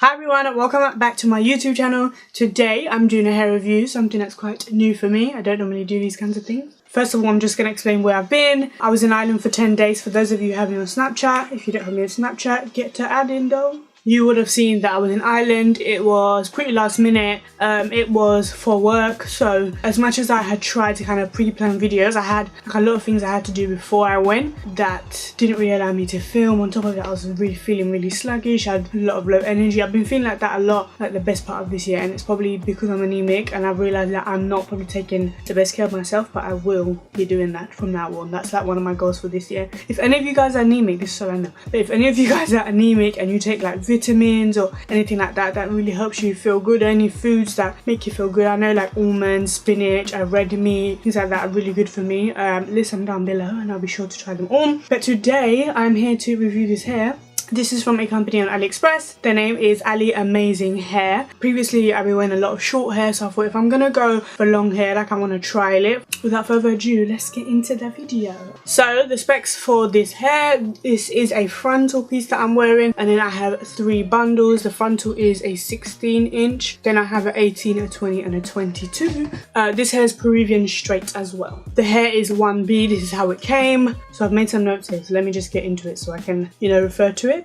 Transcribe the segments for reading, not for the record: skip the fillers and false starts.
Hi everyone and welcome back to my YouTube channel. Today I'm doing a hair review, something that's quite new for me. I don't normally do these kinds of things. First of all, I'm just going to explain where I've been. I was in Ireland for 10 days. For those of you who have me on Snapchat, if you don't have me on Snapchat, get to add in though. You would have seen that I was in Ireland. It was pretty last minute. It was for work. So as much as I had tried to kind of pre-plan videos, I had like a lot of things I had to do before I went that didn't really allow me to film. On top of that, I was really feeling really sluggish. I had a lot of low energy. I've been feeling like that a lot, like the best part of this year. And it's probably because I'm anemic and I've realised that I'm not probably taking the best care of myself, but I will be doing that from now on. That's like one of my goals for this year. If any of you guys are anemic, this is so random, but if any of you guys are anemic and you take like vitamins or anything like that that really helps you feel good, any foods that make you feel good, I know like almonds, spinach, red meat, things like that are really good for me. List them down below and I'll be sure to try them all. But today I'm here to review this hair. This is from a company on Aliexpress. Their name is Ali Amazing Hair. Previously I've been wearing a lot of short hair, so I thought if I'm gonna go for long hair, like I want to trial it. Without further ado, let's get into the video. So the specs for this hair, this is a frontal piece that I'm wearing, and then I have 3 bundles. The frontal is a 16-inch, then I have an 18, a 20 and a 22. This hair is Peruvian straight as well. The hair is 1B, this is how it came. So I've made some notes here, so let me just get into it so I can, refer to it.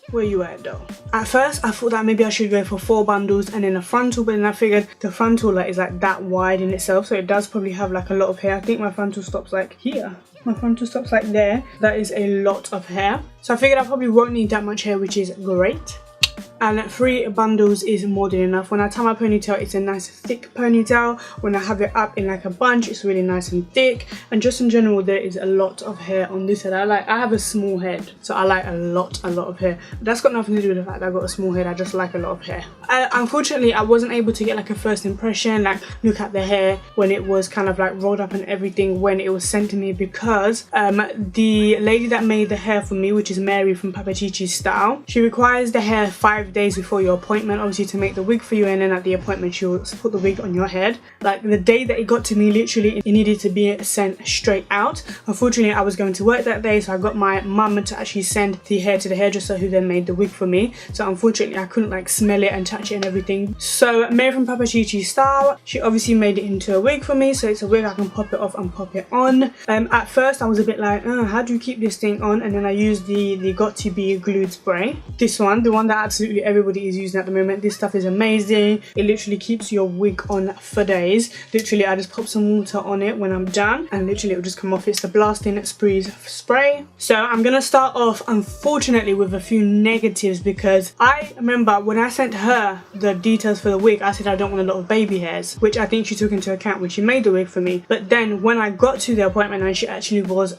Where you at though? At first I thought that maybe I should go for 4 bundles and then a frontal, but then I figured the frontal is like that wide in itself, so it does probably have like a lot of hair. I think my frontal stops like here. My frontal stops like there. That is a lot of hair. So I figured I probably won't need that much hair, which is great. And 3 bundles is more than enough. When I tie my ponytail, it's a nice thick ponytail. When I have it up in like a bunch, it's really nice and thick. And just in general, there is a lot of hair on this head. I have a small head, so I like a lot of hair. But that's got nothing to do with the fact that I've got a small head. I just like a lot of hair. Unfortunately, I wasn't able to get like a first impression, like look at the hair when it was kind of like rolled up and everything when it was sent to me, because the lady that made the hair for me, which is Mary from Papa Chichi's Style, she requires the hair 5 days before your appointment, obviously, to make the wig for you, and then at the appointment she'll put the wig on your head. Like the day that it got to me, literally it needed to be sent straight out. Unfortunately, I was going to work that day, so I got my mum to actually send the hair to the hairdresser who then made the wig for me. So unfortunately I couldn't like smell it and touch it and everything. So Mary from Papa Chichi's Style, she obviously made it into a wig for me, so it's a wig I can pop it off and pop it on. At first I was a bit like, how do you keep this thing on? And then I used the Got To Be glued spray. This one, the one that absolutely everybody is using at the moment. This stuff is amazing. It literally keeps your wig on for days. Literally I just pop some water on it when I'm done and literally it will just come off. It's the Blasting spray. So I'm gonna start off, unfortunately, with a few negatives, because I remember when I sent her the details for the wig, I said I don't want a lot of baby hairs, which I think she took into account when she made the wig for me. But then when I got to the appointment and she actually was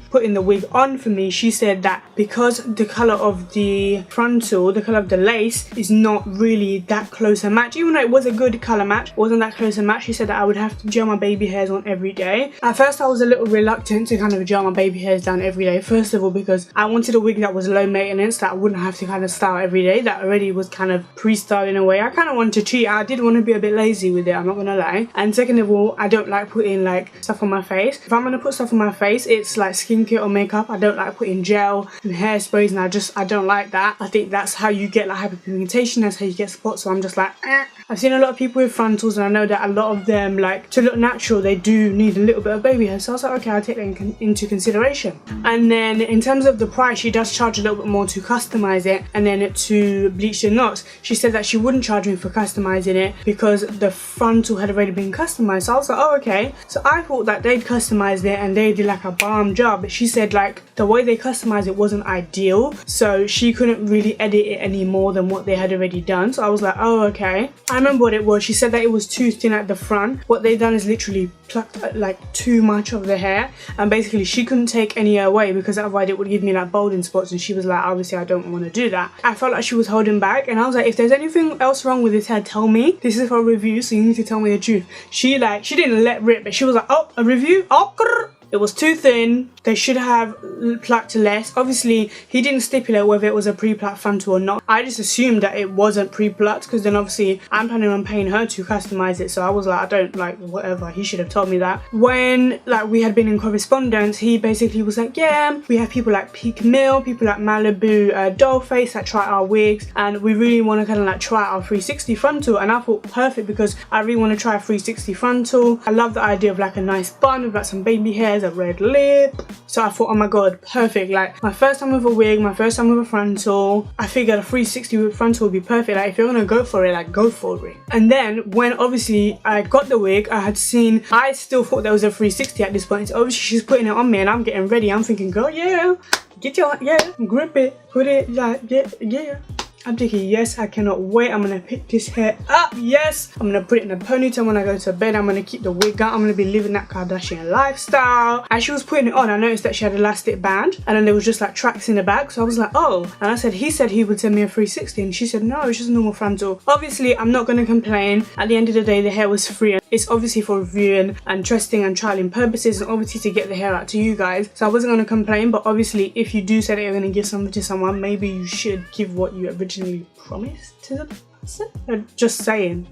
putting the wig on for me, she said that because the colour of the frontal, the colour of the lace is not really that close a match, even though it was a good colour match, it wasn't that close a match. She said that I would have to gel my baby hairs on every day. At first I was a little reluctant to kind of gel my baby hairs down every day, first of all because I wanted a wig that was low maintenance, that I wouldn't have to kind of style every day, that already was kind of pre-styled in a way. I kind of wanted to cheat. I did want to be a bit lazy with it, I'm not gonna lie. And second of all, I don't like putting like stuff on my face. If I'm gonna put stuff on my face, it's like skincare or makeup. I don't like putting gel and hairsprays, and I don't like that. I think that's how you get like hyperpigmentation, that's how you get spots, so I'm just like I've seen a lot of people with frontals, and I know that a lot of them, like, to look natural, they do need a little bit of baby hair, so I was like, okay, I'll take that into consideration. And then in terms of the price, she does charge a little bit more to customize it and then to bleach the knots. She said that she wouldn't charge me for customizing it because the frontal had already been customized, so I was like, oh okay. So I thought that they'd customized it and they did like a bomb job, but she said like the way they customized it wasn't ideal, so she couldn't really edit it any more than what they had already done. So I was like, oh okay. I remember what it was. She said that it was too thin at the front. What they've done is literally plucked like too much of the hair, and basically she couldn't take any away because otherwise it would give me like balding spots, and she was like, obviously I don't want to do that. I felt like she was holding back, and I was like, if there's anything else wrong with this hair, tell me. This is for a review, so you need to tell me the truth. She didn't let rip, but she was like, oh, a review? Oh, grrr. It was too thin. They should have plucked less. Obviously, he didn't stipulate whether it was a pre-plucked frontal or not. I just assumed that it wasn't pre-plucked because then obviously I'm planning on paying her to customize it. So I was like, I don't like whatever. He should have told me that. When like we had been in correspondence, he basically was like, yeah, we have people like Peak Mill, people like Malibu, Dollface that try our wigs, and we really want to kind of like try our 360 frontal. And I thought perfect because I really want to try a 360 frontal. I love the idea of like a nice bun with like some baby hairs, a red lip. So I thought, oh my god, perfect. Like my first time with a wig, my first time with a frontal. I figured a 360 with frontal would be perfect. Like if you're gonna go for it, like go for it. And then when obviously I got the wig, I still thought there was a 360 at this point. So obviously she's putting it on me and I'm getting ready. I'm thinking, girl, yeah, get your, yeah, grip it, put it, like, yeah. I'm thinking, yes, I cannot wait. I'm gonna pick this hair up. Yes, I'm gonna put it in a ponytail when I go to bed. I'm gonna keep the wig on. I'm gonna be living that Kardashian lifestyle. As she was putting it on, I noticed that she had an elastic band and then there was just like tracks in the back. So I was like, oh, and I said, he said he would send me a 360 and she said, no, it's just a normal frontal. Obviously, I'm not gonna complain. At the end of the day, the hair was free. It's obviously for reviewing and testing and trialing purposes and obviously to get the hair out to you guys. So I wasn't gonna complain, but obviously if you do say that you're gonna give something to someone, maybe you should give what you originally promised to the person. Just saying.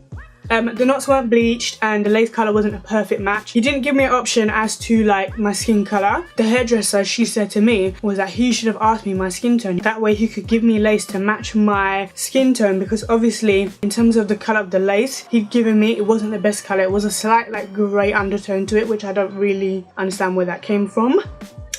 The knots weren't bleached and the lace colour wasn't a perfect match. He didn't give me an option as to like my skin colour. The hairdresser, she said to me, was that he should have asked me my skin tone. That way he could give me lace to match my skin tone, because obviously in terms of the colour of the lace he'd given me, it wasn't the best colour. It was a slight like grey undertone to it, which I don't really understand where that came from.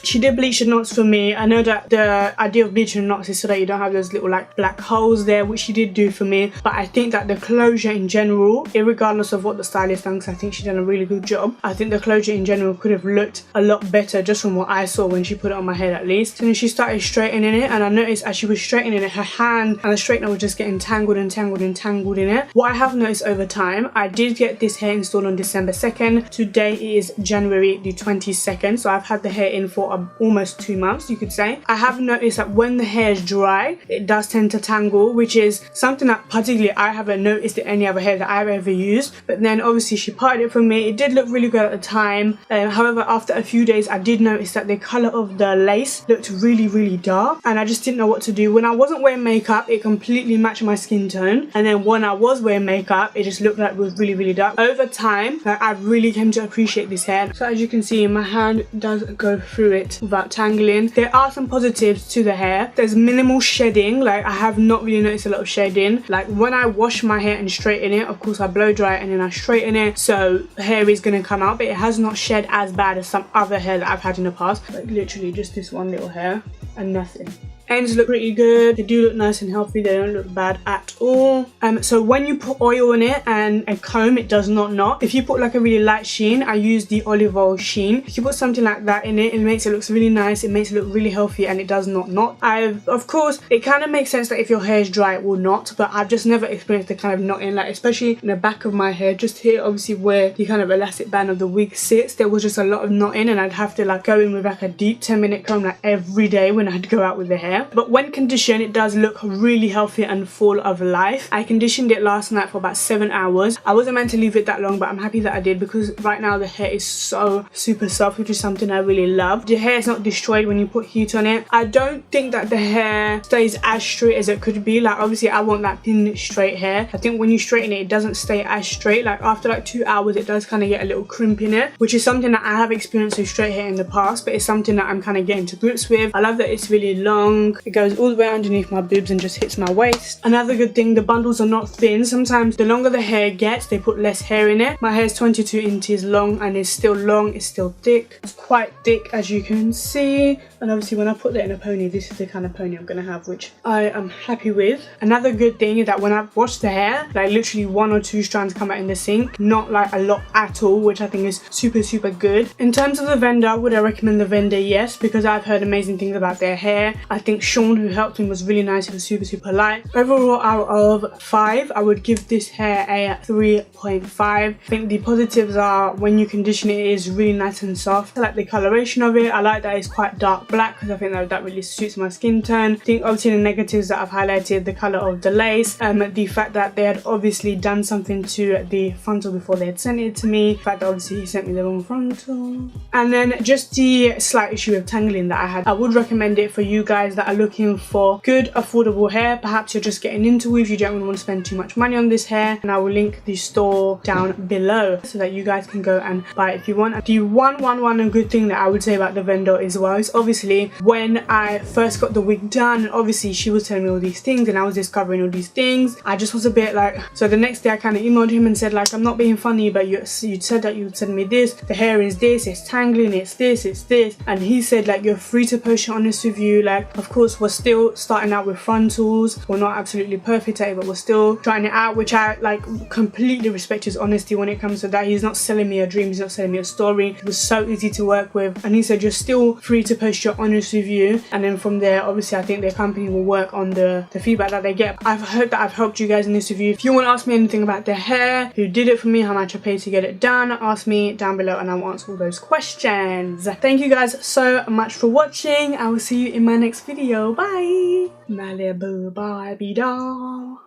She did bleach the knots for me. I know that the idea of bleaching the knots is so that you don't have those little like black holes there, which she did do for me. But I think that the closure in general, irregardless of what the stylist done, because I think she done a really good job, I think the closure in general could have looked a lot better just from what I saw when she put it on my head at least. And then she started straightening it and I noticed as she was straightening it, her hand and the straightener was just getting tangled and tangled and tangled in it. What I have noticed over time, I did get this hair installed on December 2nd. Today is January the 22nd, so I've had the hair in for almost 2 months, you could say. I have noticed that when the hair is dry, it does tend to tangle, which is something that particularly I haven't noticed in any other hair that I've ever used. But then obviously she parted it for me. It did look really good at the time. However, after a few days, I did notice that the colour of the lace looked really, really dark and I just didn't know what to do. When I wasn't wearing makeup, it completely matched my skin tone. And then when I was wearing makeup, it just looked like it was really, really dark. Over time, I really came to appreciate this hair. So as you can see, my hand does go through it without tangling. There are some positives to the hair. There's minimal shedding. Like I have not really noticed a lot of shedding. Like when I wash my hair and straighten it, of course I blow dry it and then I straighten it, so the hair is going to come out, but it has not shed as bad as some other hair that I've had in the past. Like literally just this one little hair and nothing. Ends look pretty good. They do look nice and healthy. They don't look bad at all. So when you put oil in it and a comb, it does not knot. If you put like a really light sheen, I use the olive oil sheen. If you put something like that in it, it makes it look really nice. It makes it look really healthy and it does not knot. Of course, it kind of makes sense that if your hair is dry, it will knot, but I've just never experienced the kind of knotting, like especially in the back of my hair, just here, obviously where the kind of elastic band of the wig sits, there was just a lot of knotting and I'd have to like go in with like a deep 10-minute comb like every day when I'd go out with the hair. But when conditioned, it does look really healthy and full of life. I conditioned it last night for about 7 hours. I wasn't meant to leave it that long, but I'm happy that I did because right now the hair is so super soft, which is something I really love. The hair is not destroyed when you put heat on it. I don't think that the hair stays as straight as it could be. Like obviously I want that thin straight hair. I think when you straighten it, it doesn't stay as straight. Like after like 2 hours, it does kind of get a little crimp in it, which is something that I have experienced with straight hair in the past, but it's something that I'm kind of getting to grips with. I love that it's really long. It goes all the way underneath my boobs and just hits my waist. Another good thing, the bundles are not thin. Sometimes the longer the hair gets, they put less hair in it. My hair is 22 inches long and it's still long, it's still thick. It's quite thick as you can see. And obviously when I put that in a pony, this is the kind of pony I'm gonna have, which I am happy with. Another good thing is that when I wash the hair, like literally 1 or 2 strands come out in the sink, not like a lot at all, which I think is super, super good. In terms of the vendor, would I recommend the vendor? Yes, because I've heard amazing things about their hair. I think think Sean, who helped me, was really nice. He was super polite. Overall, out of 5, I would give this hair a 3.5. I think the positives are when you condition it, it is really nice and soft. I like the coloration of it. I like that it's quite dark black because I think that really suits my skin tone. I think obviously the negatives that I've highlighted, the colour of the lace, the fact that they had obviously done something to the frontal before they had sent it to me, the fact that obviously he sent me the wrong frontal, and then just the slight issue of tangling that I had. I would recommend it for you guys that are looking for good affordable hair. Perhaps you're just getting into it, if you don't really want to spend too much money on this hair, and I will link the store down below so that you guys can go and buy it if you want. The one good thing that I would say about the vendor as well is obviously when I first got the wig done, and obviously she was telling me all these things and I was discovering all these things, I just was a bit like, so the next day I kind of emailed him and said like, I'm not being funny, but you said that you would send me this, the hair is this, it's tangling, it's this, and he said like, you're free to post your honest review. Like, of course we're still starting out with frontals, we're not absolutely perfect at it, but we're still trying it out, which I like completely respect his honesty when it comes to that. He's not selling me a dream, he's not selling me a story. It was so easy to work with, and he said you're still free to post your honest review, and then from there obviously I think their company will work on the feedback that they get. I've heard that I've helped you guys in this review. If you want to ask me anything about the hair, who did it for me, how much I paid to get it done, ask me down below and I'll answer all those questions. Thank you guys so much for watching. I will see you in my next video. Bye. Malibu Barbie doll.